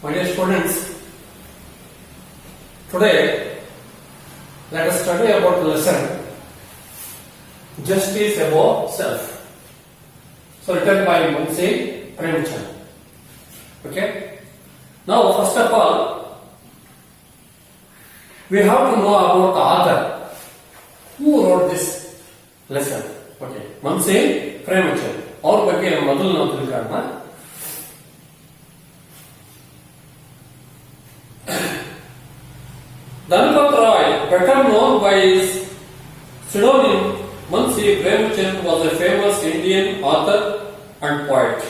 My dear students, today let us study about the lesson Justice Above Self. So written by Munshi Premchand. Okay. Now first of all, we have to know about the author who wrote this lesson. Okay. Munshi Premchand. ಅವ್ರ ಬಗ್ಗೆ ಮೊದಲು ನಾವು ತಿಳ್ಕೊಳ್ಳೋಣ. Dhanpat Roy, better known by his pseudonym Munshi Premchand, was a famous Indian author and poet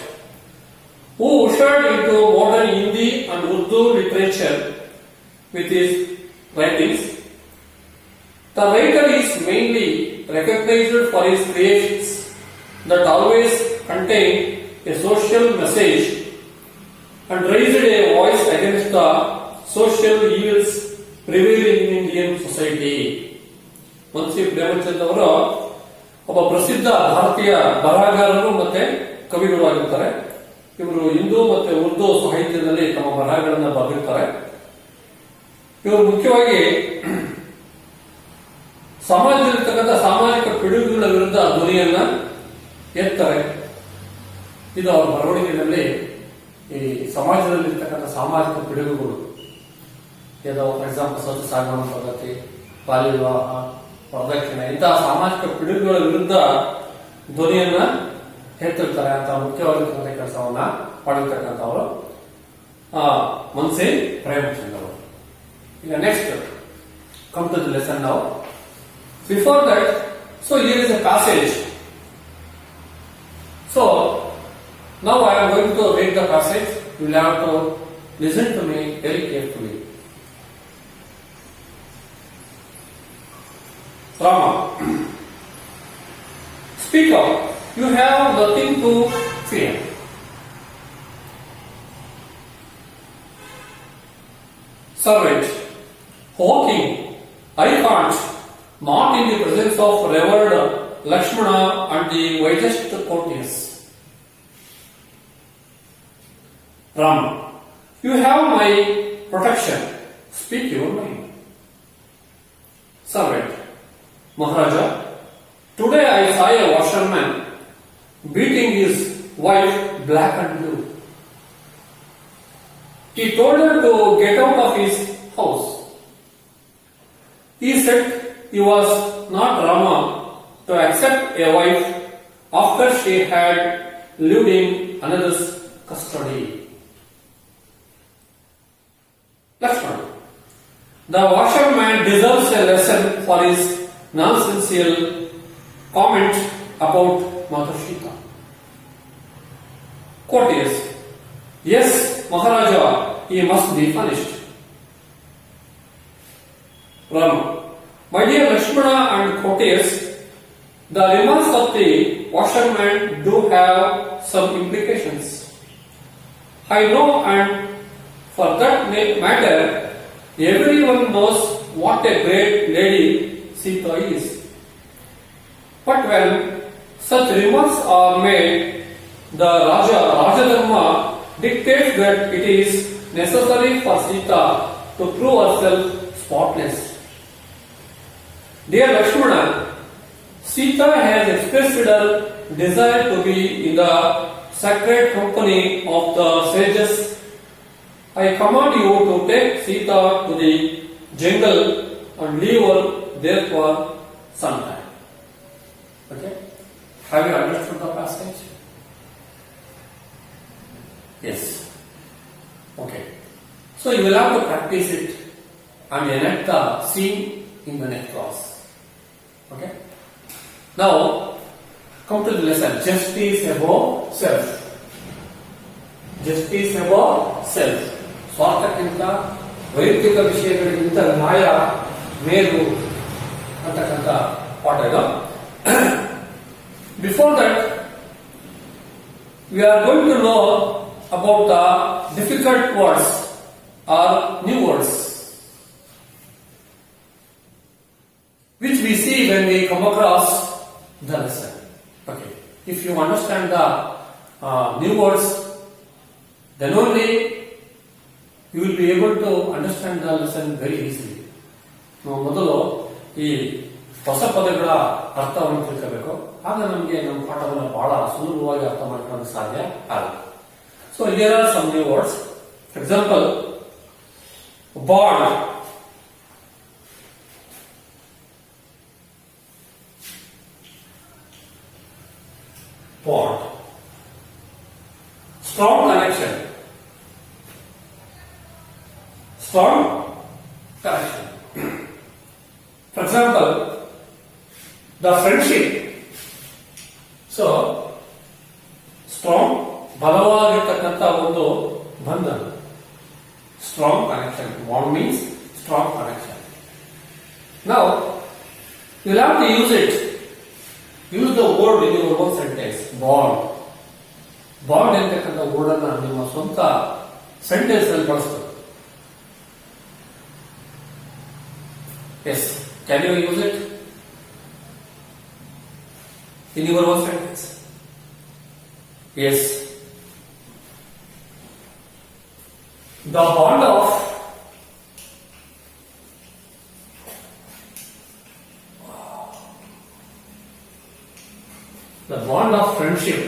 who ushered into modern Hindi and Urdu literature with his writings. The writer is mainly recognized for his creations that always contained a social message and raised a voice against the social evils prevailing in Indian society. Munshi Premchand ಅವರು ಒಬ್ಬ ಪ್ರಸಿದ್ಧ ಭಾರತೀಯ ಬರಹಗಾರರು ಮತ್ತೆ ಕವಿಗಳು ಆಗಿರ್ತಾರೆ. ಇವರು ಹಿಂದೂ ಮತ್ತೆ ಉರ್ದು ಸಾಹಿತ್ಯದಲ್ಲಿ ತಮ್ಮ ಬರಹಗಳನ್ನು ಬರೆದಿರ್ತಾರೆ. ಇವರು ಮುಖ್ಯವಾಗಿ ಸಮಾಜದಲ್ಲಿರ್ತಕ್ಕಂಥ ಸಾಮಾಜಿಕ ಪಿಡುಗುಗಳ ವಿರುದ್ಧ ಧ್ವನಿಯನ್ನ ಎತ್ತಾರೆ. ಇದು ಅವರ ಬರವಣಿಗೆಯಲ್ಲಿ ಈ ಸಮಾಜದಲ್ಲಿರ್ತಕ್ಕಂಥ ಸಾಮಾಜಿಕ ಪಿಡುಗುಗಳು, ಏನೋ ಫಾರ್ ಎಕ್ಸಾಂಪಲ್ ಸ್ವತ್ತು ಸಾಗಣೆ ಪದ್ಧತಿ, ಬಾಲ್ಯ ವಿವಾಹ, ವರದಕ್ಷಿಣೆ, ಇಂತಹ ಸಾಮಾಜಿಕ ಪಿಡುಗುಗಳ ವಿರುದ್ಧ ಧ್ವನಿಯನ್ನ ಎತ್ತಿರ್ತಾರೆ ಅಂತ ಮುಖ್ಯವಾಗಿರ್ತಕ್ಕಂಥ ಕೆಲಸವನ್ನ ಮಾಡಿರ್ತಕ್ಕಂಥವರು ಮುನ್ಷಿ ಪ್ರೇಮಚಂದ್ ಅವರು. ಈಗ next come to the lesson ನಾವು. Before that, so here is a passage. So, now I am going to read the passage. You will have to listen to me very carefully. Rama, speak up. You have nothing to fear. Servant, O king, I can't, not in the presence of revered Lakshmana and the wisest courtiers. Rama, you have my protection. Speak your mind. Servant, Maharaja, today I saw a washerman beating his wife black and blue. He told her to get out of his house. He said he was not Rama to accept a wife after she had lived in another's custody. Lakshman, the washerman deserves a lesson for his nonsensical comment about Mother Sita. Courtiers, yes, Maharaja, he must be punished. Rama, my dear Lakshmana and courtiers, the remarks of the washerman do have some implications. I know, and for that matter, everyone knows what a great lady Sita is. But when such remarks are made, the Rajadharma dictates that it is necessary for Sita to prove herself spotless. Dear Lakshmana, Sita has expressed her desire to be in the sacred company of the sages. I command you to take Sita to the jungle and leave her there for some time. Okay? Have you understood the passage? Yes. Okay. So you will have to practice it and enact the scene in the next class. Okay? Now, come to the lesson. Justice above self. Justice above self. ಸ್ವಾರ್ಥಕ್ಕಿಂತ ವೈಯಕ್ತಿಕ ವಿಷಯಗಳಿಗಿಂತ ನ್ಯಾಯ ಮೇಲು ಅಂತಕ್ಕಂಥ ಪಾಠ ಇದು. Before that, we are going to know about the difficult words or new words which we see when we come across the lesson. Okay. If you understand the new words, then only you will be able to understand the lesson very easily. ನಾವು ಮೊದಲು ಈ ಹೊಸ ಪದಗಳ ಅರ್ಥವನ್ನು ತಿಳ್ಕೋಬೇಕು, ಆಗ ನಮಗೆ ನಮ್ಮ ಪಾಠವನ್ನು ಬಹಳ ಸುಲಭವಾಗಿ ಅರ್ಥ ಮಾಡ್ಕೊಳ್ಳೋಕೆ ಸಾಧ್ಯ ಆಗುತ್ತೆ. So here are some new words. For example, bond. Bond. Strong connection. Strong connection. For example, the friendship. So, strong, ಬಲವಾಗಿರ್ತಕ್ಕಂಥ ಒಂದು ಬಂಧನ. Strong connection. Bond means strong connection. Now, you will have to use it. Use the word in your own sentence. Bond. Bond ಎಂತಕ್ಕಂಥ word ಅನ್ನ ನಿಮ್ಮ ಸ್ವಂತ sentence ಅಲ್ಲಿ ಬಳಸಬೇಕು. Yes. Can you use it in your own sentence? Yes. The bond of friendship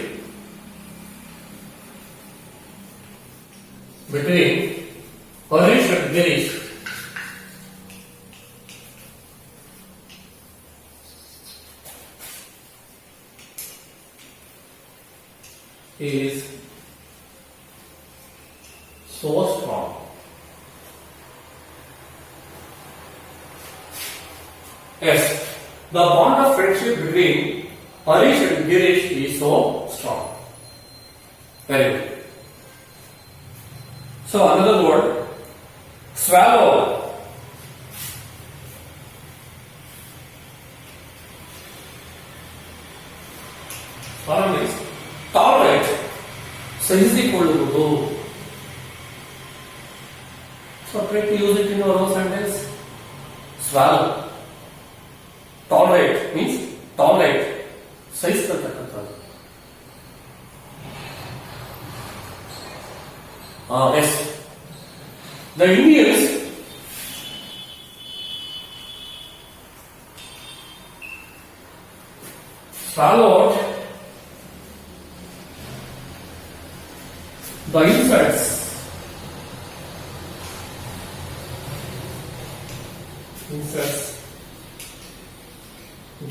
between Harish and Girish is so strong. Yes, the bond of friendship between Harish and Girish is so strong. Very good. So another word, swallow. Swallow means tolerate. ಸಹಿಸಿಕೊಳ್ಳುವುದು. So try to use it in your own sentence. Swallow. Tolerate means tolerate. ಸಹಿಸ್ತಕ್ಕಂಥದ್ದು. Yes. The Indians swallowed the insults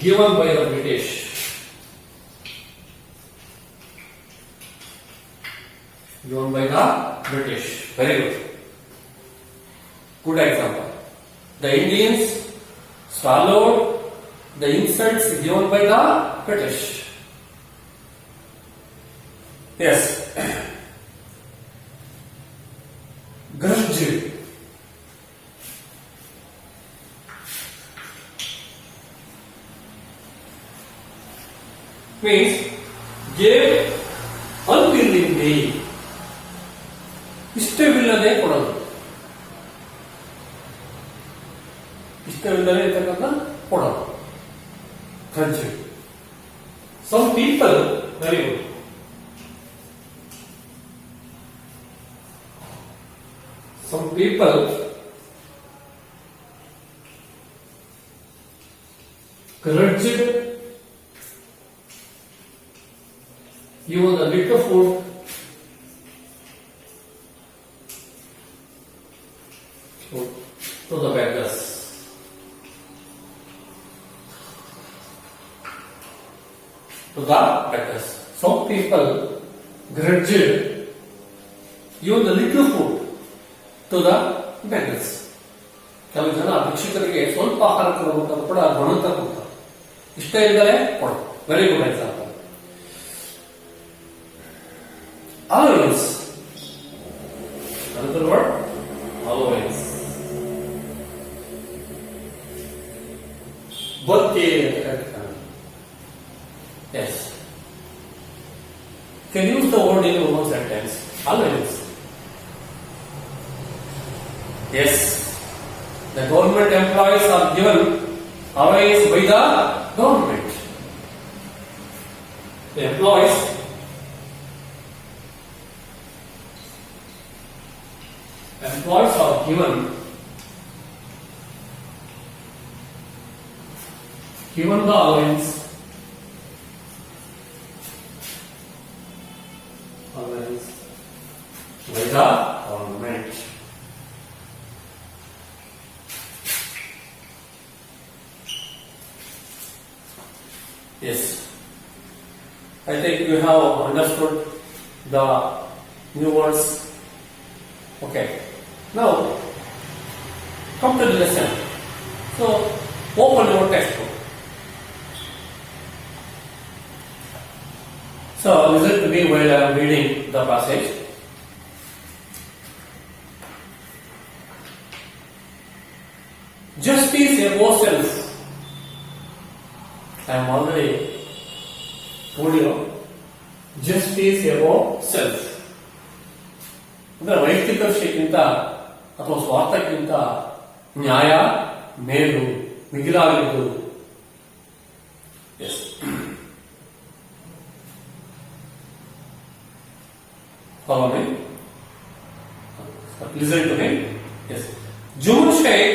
given by the British. Given by the British. Very good. Good example. The Indians swallowed the insults given by the British. Yes. Grudge. Means gave unwillingly. ಇಷ್ಟವಿಲ್ಲದೆ ಕೊಡೋದು. ಇಷ್ಟವಿಲ್ಲದೆ ಇರ್ತಕ್ಕಂಥ ಕೊಡೋದು. Grudge. Some people, very good. Some people grudged even the little food to the beggars. To the beggars. Some people grudged even the little food to the beggars. ಕೆಲವು ಜನ ಭಿಕ್ಷುಕರಿಗೆ ಸ್ವಲ್ಪ ಆಹಾರ ಕೊಡಬೇಕು ಕೂಡ ಬಣಂತ ಕೊಡ್ತಾರೆ. ಇಷ್ಟ ಇಲ್ಲದೆ ಕೊಡು. Very good example. Allowance. Another word, allowance. Birthday. Yes. Can use the word in one sentence. Allowance. Yes. The government employees are given allowance by the government. The employees given the allowance by the government. Yes, I think you have understood the new words. Okay, now come to the lesson. So, open your textbook. So, listen to me while I am reading the passage. Justice above self. I am already told you. Justice above self. ಅಂದರೆ ವೈಯಕ್ತಿಕ ವಿಷಯಕ್ಕಿಂತ ಅಥವಾ ಸ್ವಾರ್ಥಕ್ಕಿಂತ ನ್ಯಾಯ ಮೇಲು ಮಿಗಿಲಾಗಿದ್ದು. Yes, follow me. Listen to me. Yes, Juman Sheikh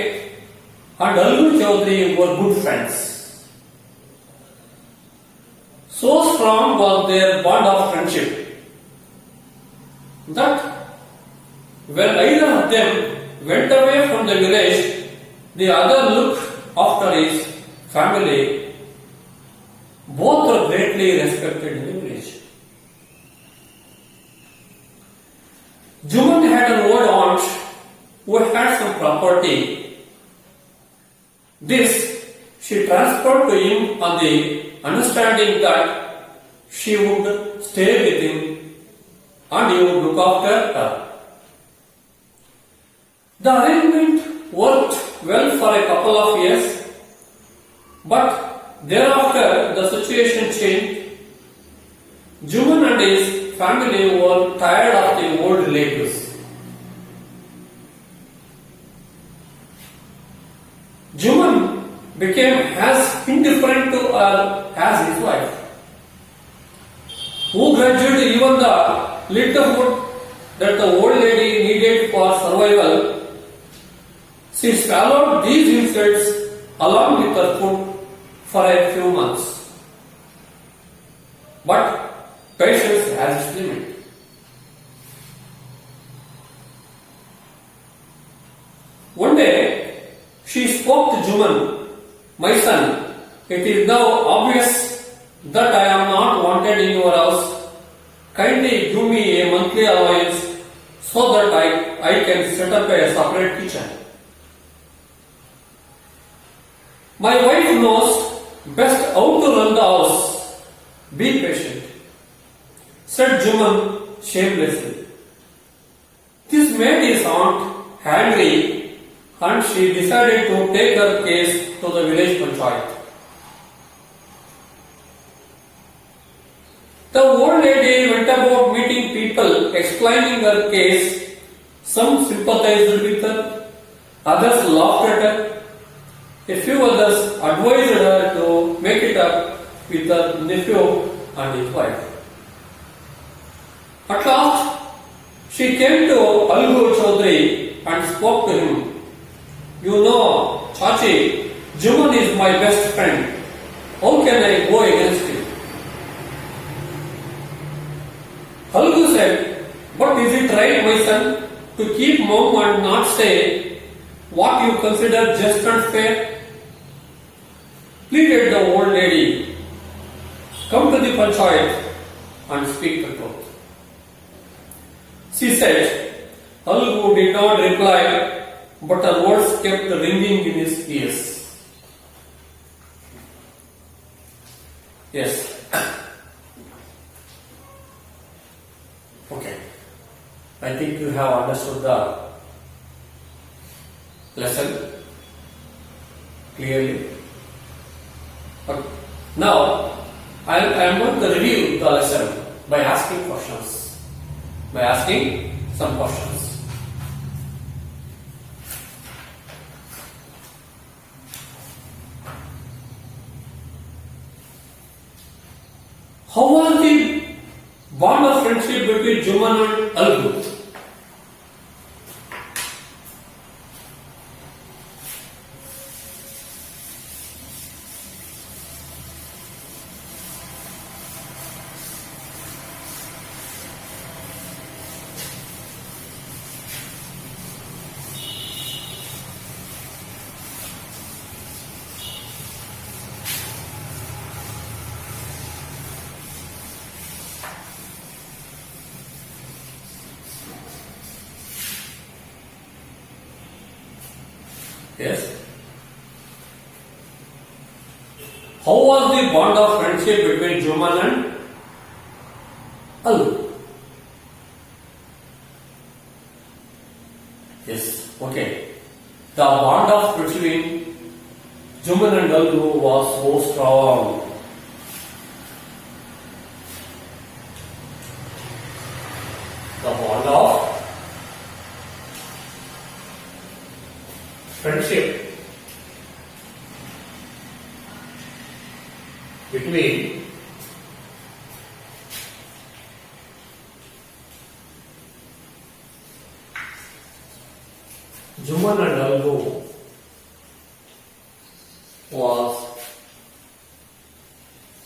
and Aggunda Chaudhary were good friends. So strong was their bond of friendship that when either of them went away from the village, the other looked after his family. Both were greatly respected in the village. Juman had an old aunt who had some property. This she transferred to him on the understanding that she would stay with him and he would look after her. The arrangement worked well for a couple of years, but thereafter the situation changed. Juman and his family were tired of the old relatives. Juman became as indifferent to her as his wife, who grudged even the little food that the old lady needed for survival. She swallowed these insults along with her food for a few months. But patience has its limit. One day, she spoke to Juman, "My son, it is now obvious that I am not wanted in your house. Kindly give me a monthly allowance so that I can set up a separate kitchen. My wife knows best how to run the house. Be patient," said Juman shamelessly. This made his aunt angry and she decided to take her case to the village panchayat. The old lady went about meeting people, explaining her case. Some sympathized with her, others laughed at her. A few others advised her to make it up with her nephew and his wife. At last, she came to Aggunda Chaudhary and spoke to him. "You know, Chachi, Juman is my best friend. How can I go against him?" Aggunda said, "But is it right, my son, to keep mum and not say what you consider just and fair?" Pleaded the old lady. "Come to the panchayat and speak the truth." She said. Aggunda did not reply, but her words kept ringing in his ears. Yes. Okay. I think you have understood the lesson clearly. But now, I am going to review the lesson by asking questions. By asking some questions. How was the bond of friendship between Juman and Aggunda? How was the bond of friendship between Juman and Al? Yes, okay. The bond of between Juman and Al was so strong. The bond of friendship between Juman and Algo was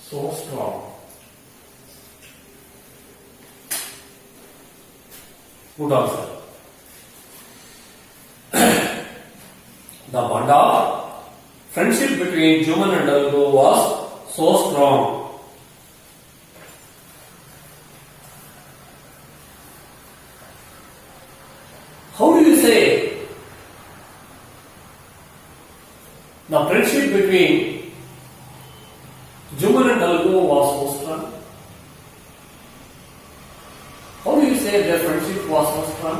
so strong. Good answer. The bond of friendship between Juman and Algo was so strong. How do you say the friendship between Juman and Algo was so strong? How do you say their friendship was so strong?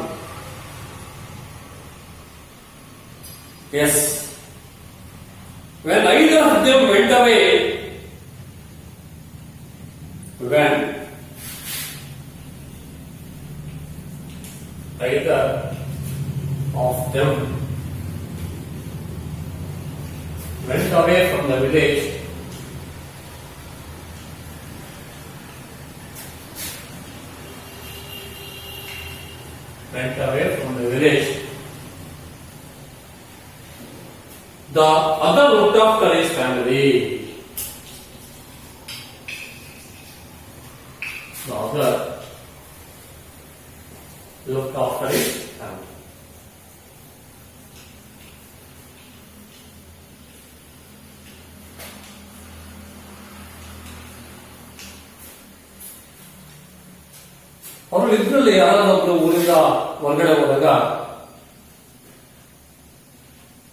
Yes. When either of them went away, when either of them went away from the village, the other looked after his family. The other looked after his family. ಅವರು ಇದ್ರಲ್ಲಿ ಯಾರಾದೊಬ್ರು ಊರಿಂದ ಹೊರಗಡೆ ಹೋದಾಗ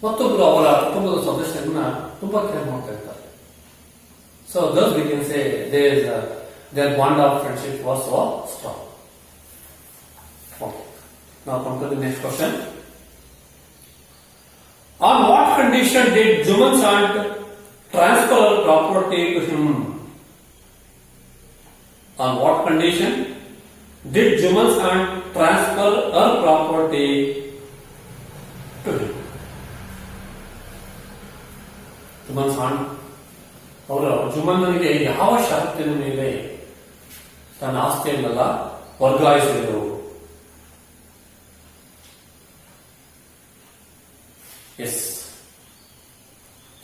ಮತ್ತೊಬ್ರು ಅವರ ಕುಟುಂಬದ ಸದಸ್ಯರನ್ನ ತುಂಬಾ ಕೇರ್ ಮಾಡ್ತಾ ಇರ್ತಾರೆ. So thus we can say their bond of friendship was so strong. Okay. Now come to the next question. On what condition did Juman's aunt transfer property to him? On what condition did Juman's aunt transfer her property to him? Juman's aunt ಅವರು ಜುಮನ್ನನಿಗೆ ಯಾವ ಷರತ್ತಿನ ಮೇಲೆ ತನ್ನ ಆಸ್ತಿಯನ್ನೆಲ್ಲ ವರ್ಗಾಯಿಸಿದರು? Yes.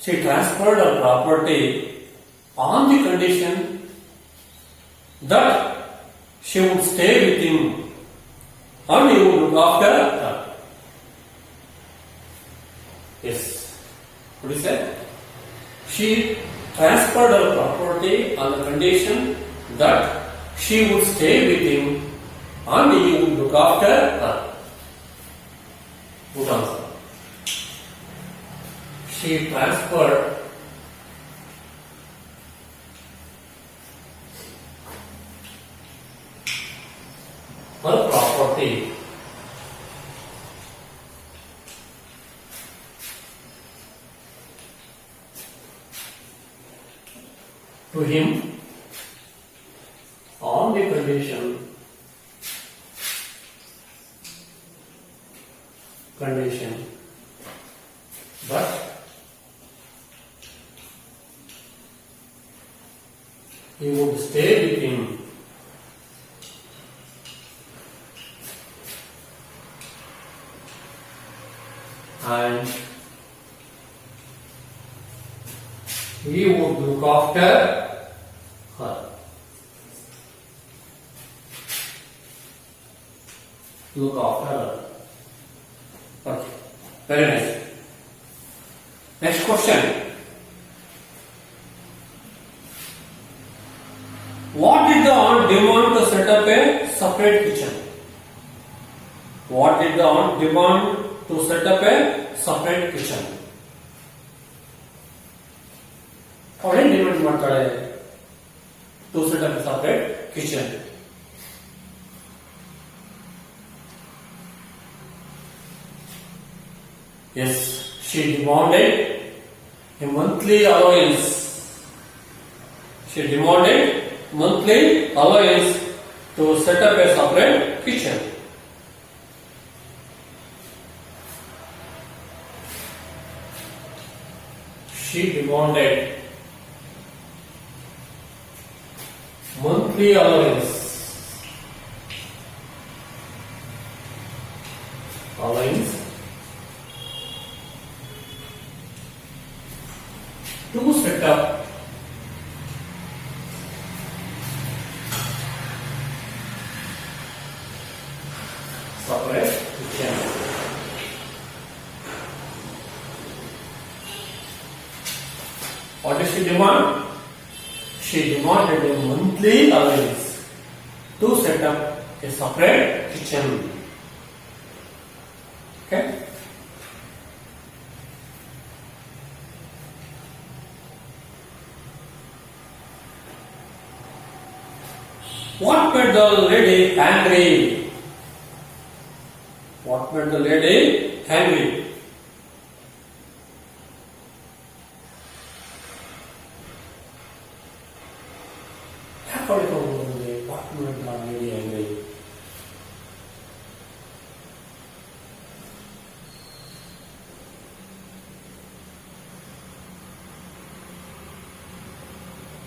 She transferred her property on the condition that she would stay with him and he would look after her. Yes. What is that? She transferred her property on the condition that she would stay with him and he would look after her. Good answer. She transferred her property to him on the condition that he would stay with him and he would look after her. Look after her. Okay. Very nice. Next question. What did the aunt demand to set up a separate kitchen? What did the aunt demand to set up a separate kitchen? ಅವಳೇನು demand ಮಾಡ್ತಾಳೆ? To set up separate kitchen. Yes, she demanded a monthly allowance. She demanded monthly allowance to set up a separate kitchen. She demanded monthly allowance. To set up separate kitchen. What did she demand? She demanded a monthly allowance to set up a separate kitchen. Okay? What made the lady angry? What made the lady angry? What made the lady angry?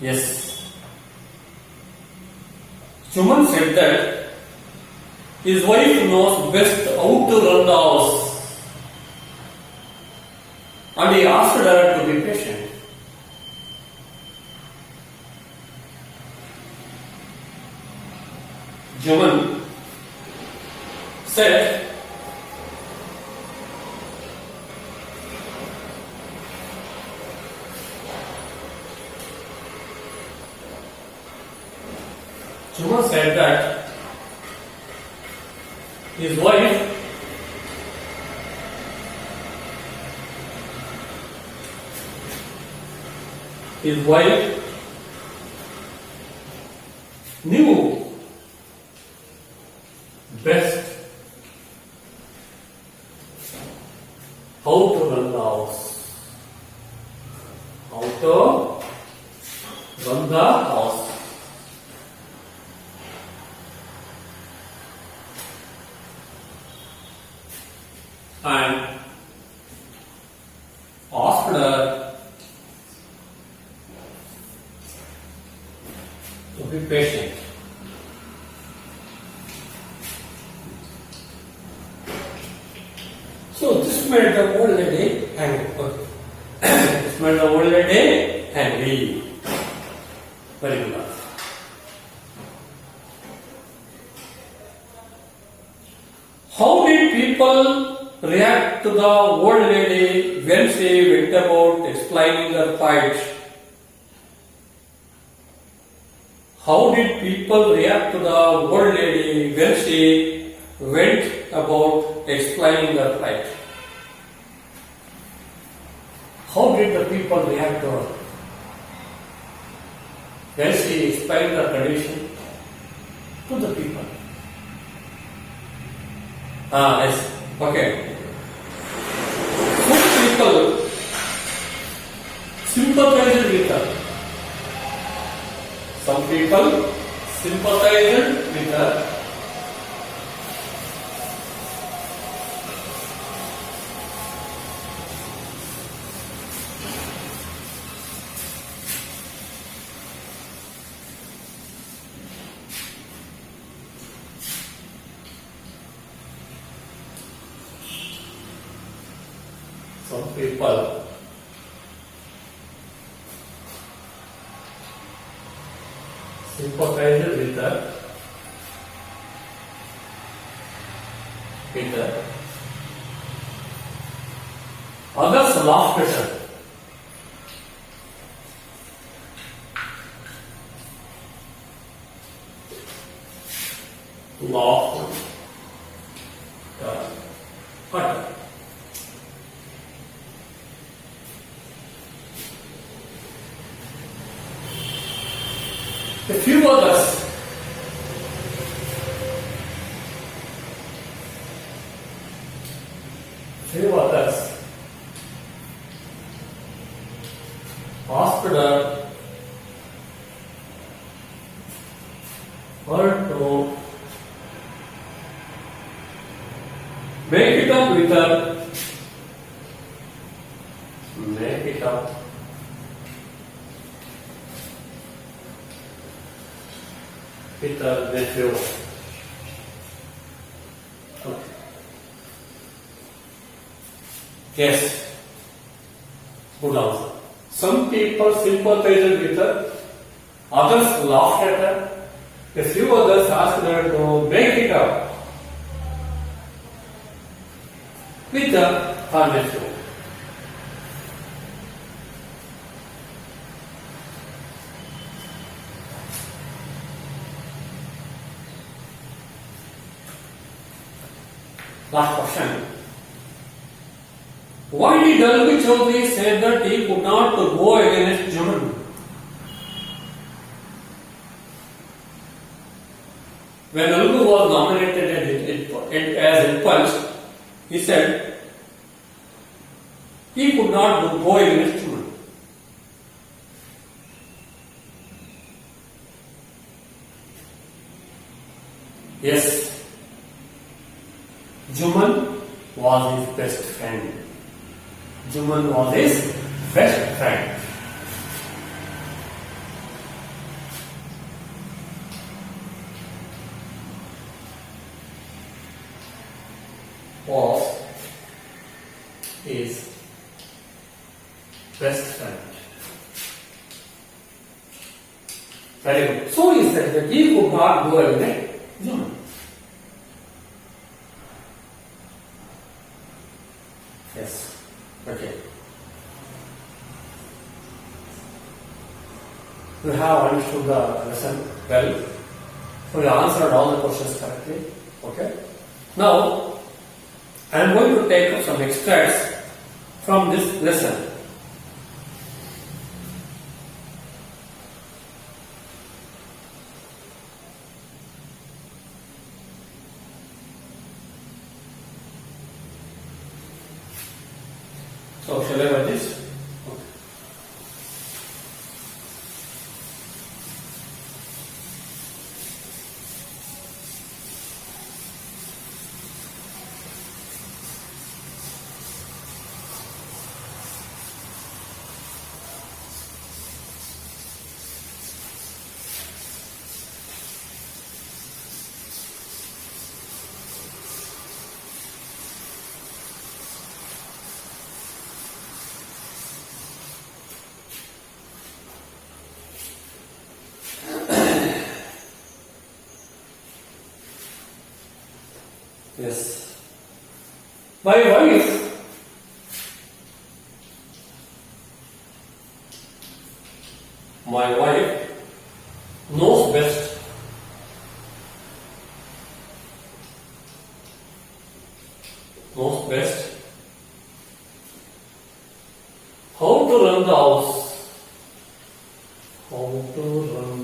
Yes. Suman said that his wife knows best how to run the house, and he asked her to be patient. Suman said that his wife knew best how to run the house. How to run the house. And asked her to be patient. So this made the old lady angry. This made the old lady angry. Very good. How did people react to the old lady when she went about explaining her plight? How did people react to the old lady when she went about explaining her plight? How did the people react to her when she explained her condition to the people? Yes. Okay. Some people sympathized with her. Some people sympathized with her. Some people sympathized with her. Others laughed at her. Laughed at her. A few others. Hospital or to make it up with a nephew. Okay. Yes. Good answer. Some people sympathized with her, others laughed at her, a few others asked her to make it up with her nephew. Last question. Why did Dalvi Chaudhary say that he could not go against Juman? When Dalvi was nominated as impulse, he said he could not go against Juman. Yes, Juman was his best friend. Juman was his best friend. Was his best friend. Very good. So he said that he could not go against Juman. Yes. Okay. You have understood the lesson well. So you answered all the questions correctly. Okay. Now, I am going to take up some extracts from this lesson. So, shall I write this? Okay. Yes. My wife knows best how to run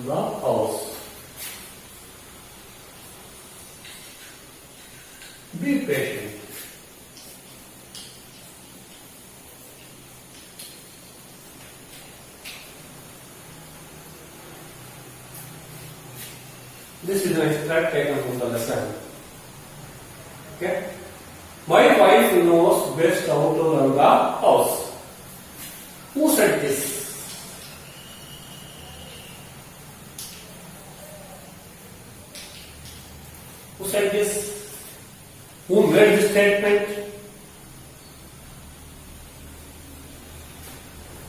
the house. Be patient. This is an extract taken from the lesson. Okay. My wife knows best how to run the house. Who said this? Who said this? Who made this statement?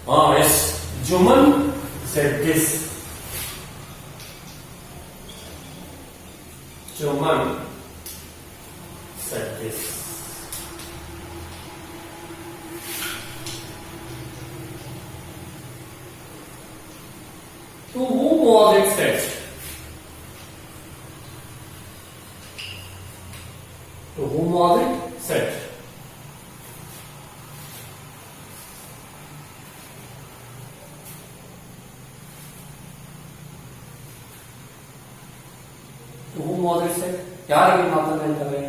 Yes, Juman said this. Juman said this. To whom was it said? To whom was it said? To whom was it said? ಯಾರಿಗೆ ಮಾತನ್ನು ಹೇಳ್ತಾರೆ?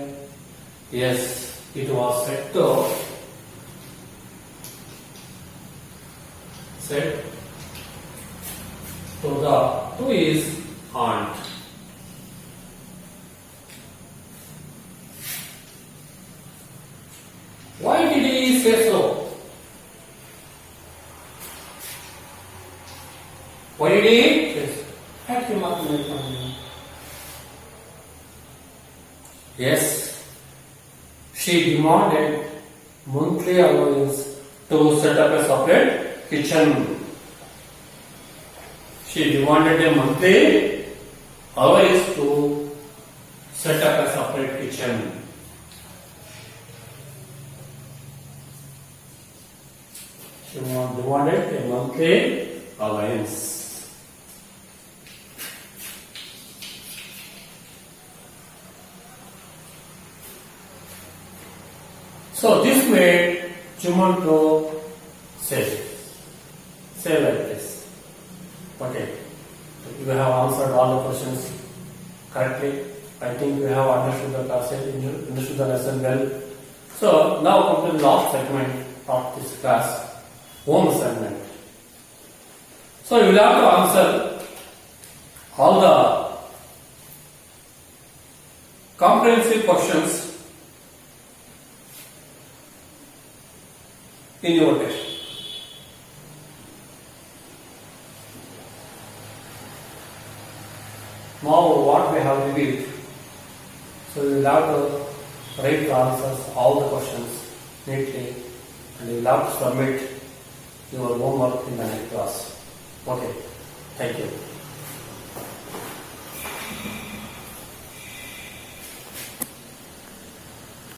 Yes, it was said to his aunt. Why did he say so? Why did he say so? ಯಾಕೆ ಮಾತನ್ನು ಹೇಳ್ತಾನೆ? Yes, she demanded monthly allowance to set up a separate kitchen. She demanded a monthly allowance to set up a separate kitchen. She demanded a monthly allowance. So this made Juman to say like this. Okay, you have answered all the questions correctly. I think you have understood the passage, understood the lesson well. So now come to the last segment of this class, home assignment. So you will have to answer all the comprehensive questions in your test. Now what we have reviewed, so you will have to write the answers, all the questions neatly, and you will have to submit your homework in the next class. Okay, thank you.